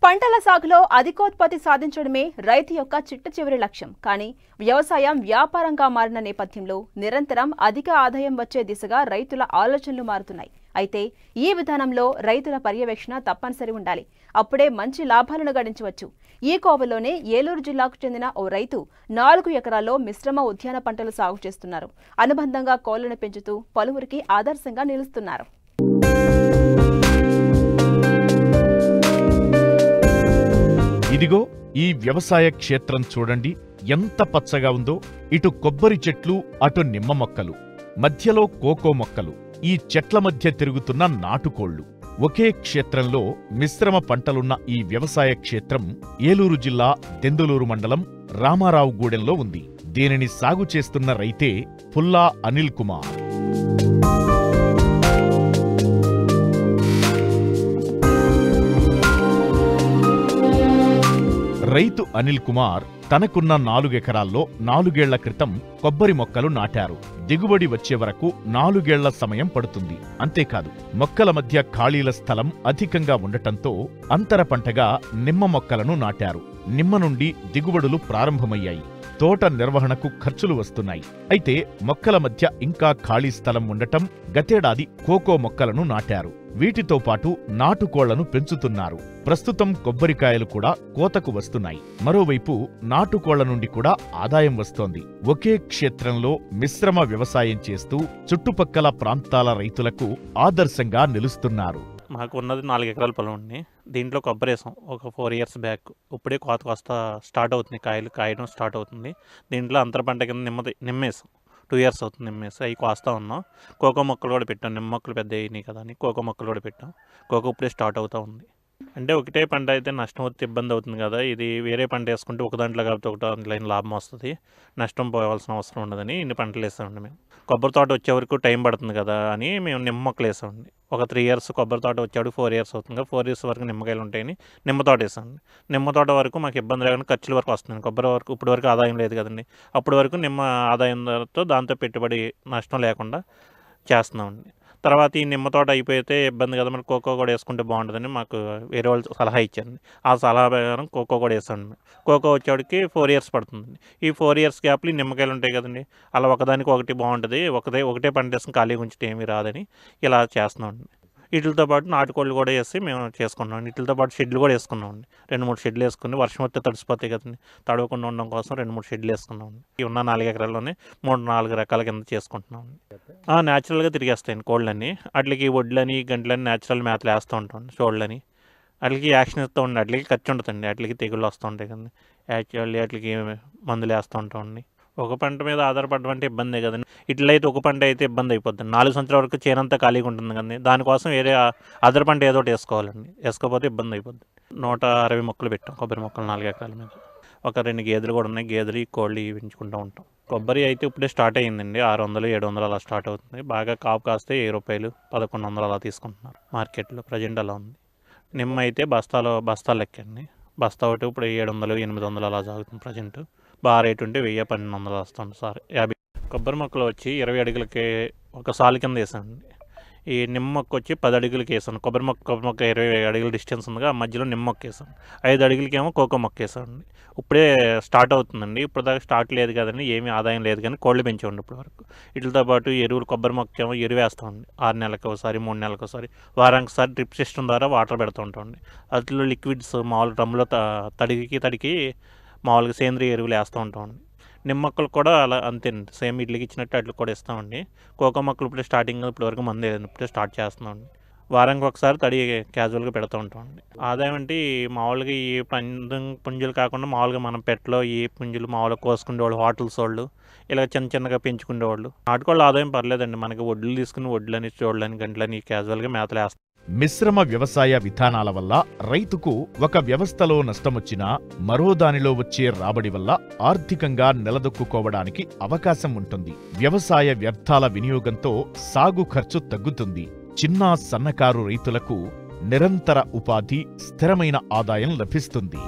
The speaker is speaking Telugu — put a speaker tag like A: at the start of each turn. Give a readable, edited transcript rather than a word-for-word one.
A: పంటల సాగులో అధికోత్పత్తి సాధించడమే రైతు యొక్క చిట్టచివరి లక్ష్యం. కానీ వ్యవసాయం వ్యాపారంగా మారిన నేపథ్యంలో నిరంతరం అధిక ఆదాయం వచ్చే దిశగా రైతుల ఆలోచనలు మారుతున్నాయి. అయితే ఈ విధానంలో రైతుల పర్యవేక్షణ తప్పనిసరి ఉండాలి. అప్పుడే మంచి లాభాలను గడించవచ్చు. ఈ కోవలోనే ఏలూరు జిల్లాకు చెందిన ఓ రైతు 4 ఎకరాల్లో మిశ్రమ ఉద్యాన పంటలు సాగు చేస్తున్నారు. అనుబంధంగా కోళ్లను పెంచుతూ పలువురికి ఆదర్శంగా నిలుస్తున్నారు.
B: ఇదిగో ఈ వ్యవసాయ క్షేత్రం చూడండి, ఎంత పచ్చగా ఉందో. ఇటు కొబ్బరి చెట్లు, అటు నిమ్మ మొక్కలు, మధ్యలో కోకో మొక్కలు, ఈ చెట్ల మధ్య తిరుగుతున్న నాటుకోళ్లు. ఒకే క్షేత్రంలో మిశ్రమ పంటలున్న ఈ వ్యవసాయ క్షేత్రం ఏలూరు జిల్లా దెందులూరు మండలం రామారావుగూడెంలో ఉంది. దీనిని సాగు చేస్తున్న రైతే పుల్లా అనిల్ కుమార్. రైతు అనిల్ కుమార్ తనకున్న 4 ఎకరాల్లో 4 ఏళ్ల క్రితం కొబ్బరి మొక్కలు నాటారు. దిగుబడి వచ్చే వరకు 4 ఏళ్ల సమయం పడుతుంది. అంతేకాదు, మొక్కల మధ్య ఖాళీల స్థలం అధికంగా ఉండటంతో అంతర పంటగా నిమ్మ మొక్కలను నాటారు. నిమ్మ నుండి దిగుబడులు ప్రారంభమయ్యాయి. తోట నిర్వహణకు ఖర్చులు వస్తున్నాయి. అయితే మొక్కల మధ్య ఇంకా ఖాళీ స్థలం ఉండటం గతేడాది కోకో మొక్కలను నాటారు. వీటితో పాటు నాటుకోళ్లను పెంచుతున్నారు. ప్రస్తుతం కొబ్బరికాయలు కూడా కోతకు వస్తున్నాయి. మరోవైపు నాటుకోళ్ల నుండి కూడా ఆదాయం వస్తోంది. ఒకే క్షేత్రంలో మిశ్రమ వ్యవసాయం చేస్తూ చుట్టుపక్కల ప్రాంతాల రైతులకు ఆదర్శంగా నిలుస్తున్నారు.
C: మాకు ఉన్నది 4 ఎకరాల పొలం ఉంది. దీంట్లో కొబ్బరి వేసాం ఒక 4 ఇయర్స్ బ్యాక్. ఇప్పుడే కోత వస్తా స్టార్ట్ అవుతుంది, కాయడం స్టార్ట్ అవుతుంది. దీంట్లో అంతర పంట కింద నిమ్మేసాం. 2 ఇయర్స్ అవుతుంది నిమ్మేసి. అవి కోస్తా ఉన్నాం. కోకో మొక్కలు కూడా పెట్టాం. నిమ్మ మొక్కలు పెద్ద అయినాయి కదా అని కోకో మొక్కలు కూడా పెట్టాం. కోకో ఇప్పుడే స్టార్ట్ అవుతూ ఉంది. అంటే ఒకటే పంట అయితే నష్టం వస్తే ఇబ్బంది అవుతుంది కదా. ఇది వేరే పంట వేసుకుంటే ఒక దాంట్లో కాబట్టి ఒక దాంట్లో లాభం వస్తుంది, నష్టం పోవాల్సిన అవసరం ఉండదని ఇన్ని పంటలు వేసామండి. మేము కొబ్బరి తోట వచ్చే వరకు టైం పడుతుంది కదా అని మేము నిమ్మ మొక్కలు వేసామండి. ఒక 3 ఇయర్స్ కొబ్బరి తోట వచ్చేవాడు 4 ఇయర్స్ అవుతుంది. 4 ఇయర్స్ వరకు నిమ్మకాయలు ఉంటాయని నిమ్మ తోట వేసామండి. నిమ్మ తోట వరకు మాకు ఇబ్బంది లేకుండా ఖర్చుల వరకు వస్తుంది. కొబ్బరి వరకు ఇప్పుడు వరకు ఆదాయం లేదు కదండి. అప్పటి వరకు నిమ్మ ఆదాయంతో దాంతో పెట్టుబడి నష్టం లేకుండా చేస్తున్నామండి. తర్వాత ఈ నిమ్మ తోట అయిపోతే ఇబ్బంది కదా, మరి కోకో కూడా వేసుకుంటే బాగుంటుందని మాకు వేరే వాళ్ళు సలహా ఇచ్చారండి. ఆ సలహా ప్రకారం కోకో కూడా వేసాండి. కోకో వచ్చేవాడికి 4 ఇయర్స్ పడుతుందండి. ఈ 4 ఇయర్స్ గ్యాప్లో నిమ్మకాయలు ఉంటాయి కదండి, అలా ఒకదానికి ఒకటి బాగుంటుంది. ఒకటే పంట వేసుకుని ఖాళీగా ఉంచితే ఏమీ రాదని ఇలా చేస్తున్నామండి. వీటితో పాటు నాటుకోళ్ళు కూడా వేసి మేము చేసుకున్నాం. వీటితో పాటు షెడ్లు కూడా వేసుకున్నామండి. 2-3 షెడ్లు వేసుకుని వర్షం వస్తే తడిసిపోతాయి కదండి, తడవకుండా ఉండడం కోసం 2-3 షెడ్లు వేసుకున్నామండి. ఈ ఉన్న 4 ఎకరాల్లోనే 3-4 రకాల కింద చేసుకుంటున్నామండి. న్యాచురల్గా తిరిగేస్తాయండి కోళ్ళని. వాటికి వడ్లని గంటలని న్యాచురల్ మేతలు వేస్తూ ఉంటాం. చోళ్ళని వాటికి యాక్షన్ ఇస్తూ ఉండి వాటికి ఖర్చు ఉంటుందండి. వాటికి తెగుళ్ళు వస్తూ ఉంటాయి కదండి. యాక్చువల్లీ వాటికి మందులు వేస్తూ ఉంటామండి. ఒక పంట మీద ఆధారపడడం అంటే ఇబ్బందే కదండి. ఇట్లా అయితే ఒక పంట అయితే ఇబ్బంది అయిపోతుంది. 4 సంవత్సరాల వరకు చేనంతా ఖాళీగా ఉంటుంది కదండి. దానికోసం వేరే అదర్ పంట ఏదో ఒకటి వేసుకోవాలండి. వేసుకోకపోతే ఇబ్బంది అయిపోద్ది. 160 మొక్కలు పెట్టాం కొబ్బరి మొక్కలు 4 ఎకరాల మీద. ఒక 2 గేదెలు కూడా ఉన్నాయి. గేదెలు కోళ్ళు పెంచుకుంటూ ఉంటాం. కొబ్బరి అయితే ఇప్పుడే స్టార్ట్ అయ్యిందండి. 600-700 అలా స్టార్ట్ అవుతుంది. బాగా కాపు కాస్తే ₹1000 1100 అలా తీసుకుంటున్నారు మార్కెట్లో. ప్రజెంట్ అలా ఉంది. నిమ్మ అయితే బస్తాలు లెక్కండి. బస్తా ఒకటి ఇప్పుడు 700-800 అలా సాగుతుంది ప్రజెంట్. బాగా రేటు ఉంటే 1000-1200 వస్తుంది సార్. 50 కొబ్బరి మొక్కలు వచ్చి 20 అడుగులకి ఒక సాలు కింద వేసానండి. ఈ నిమ్మ మొక్క వచ్చి 10 అడుగులకి వేసాను. కొబ్బరి మొక్క 20 అడుగుల డిస్టెన్స్ ఉందిగా, మధ్యలో నిమ్మ మొక్క వేసాను. 5 అడుగులకేమో కోకో మొక్క వేసానండి. ఇప్పుడే స్టార్ట్ అవుతుందండి. ఇప్పుడు దాకా స్టార్ట్ లేదు కదండి, ఏమీ ఆదాయం లేదు కానీ కోళ్ళు పెంచేవాడి ఇప్పటి వరకు. వీటితో పాటు ఎరువులు కొబ్బరి మొక్క ఏమో ఎరువు వేస్తామండి. 6 నెలలకు ఒకసారి 3 నెలలకు ఒకసారి వారానికి ఒకసారి డ్రిప్ సిస్టమ్ ద్వారా వాటర్ పెడుతూ ఉంటామండి. అట్లా లిక్విడ్స్ మామూలు డ్రమ్లో తడికి మామూలుగా సేంద్రియ ఎరువులు వేస్తూ ఉంటామండి. నిమ్మ మొక్కలు కూడా అలా అంతేనండి. సేమ్ ఇడ్లీకి ఇచ్చినట్టు అట్లా కూడా ఇస్తామండి. కోకో మొక్కలు ఇప్పుడే స్టార్టింగ్, ఇప్పటి వరకు మంది ఇప్పుడే స్టార్ట్ చేస్తున్నామండి. వారానికి ఒకసారి తడి క్యాజువల్గా పెడుతూ ఉంటామండి. ఆదాయం అంటే మామూలుగా ఈ పుంజులు కాకుండా మామూలుగా మనం పెట్టలో ఈ పుంజులు మామూలుగా కోసుకునేవాళ్ళు, హోటల్స్ వాళ్ళు ఇలా చిన్నగా పెంచుకునేవాళ్ళు. నాటుకోళ్ళు ఆదాయం పర్లేదండి. మనకి వడ్లు తీసుకుని వడ్లని చోళ్ళని గంటలని క్యాజువల్గా మేతలు వేస్తాం.
B: మిశ్రమ వ్యవసాయ విధానాల వల్ల రైతుకు ఒక వ్యవస్థలో నష్టమొచ్చినా మరో దానిలో వచ్చే రాబడి వల్ల ఆర్థికంగా నిలదొక్కుకోవడానికి అవకాశం ఉంటుంది. వ్యవసాయ వ్యర్థాల వినియోగంతో సాగు ఖర్చు తగ్గుతుంది. చిన్న సన్నకారు రైతులకు నిరంతర ఉపాధి, స్థిరమైన ఆదాయం లభిస్తుంది.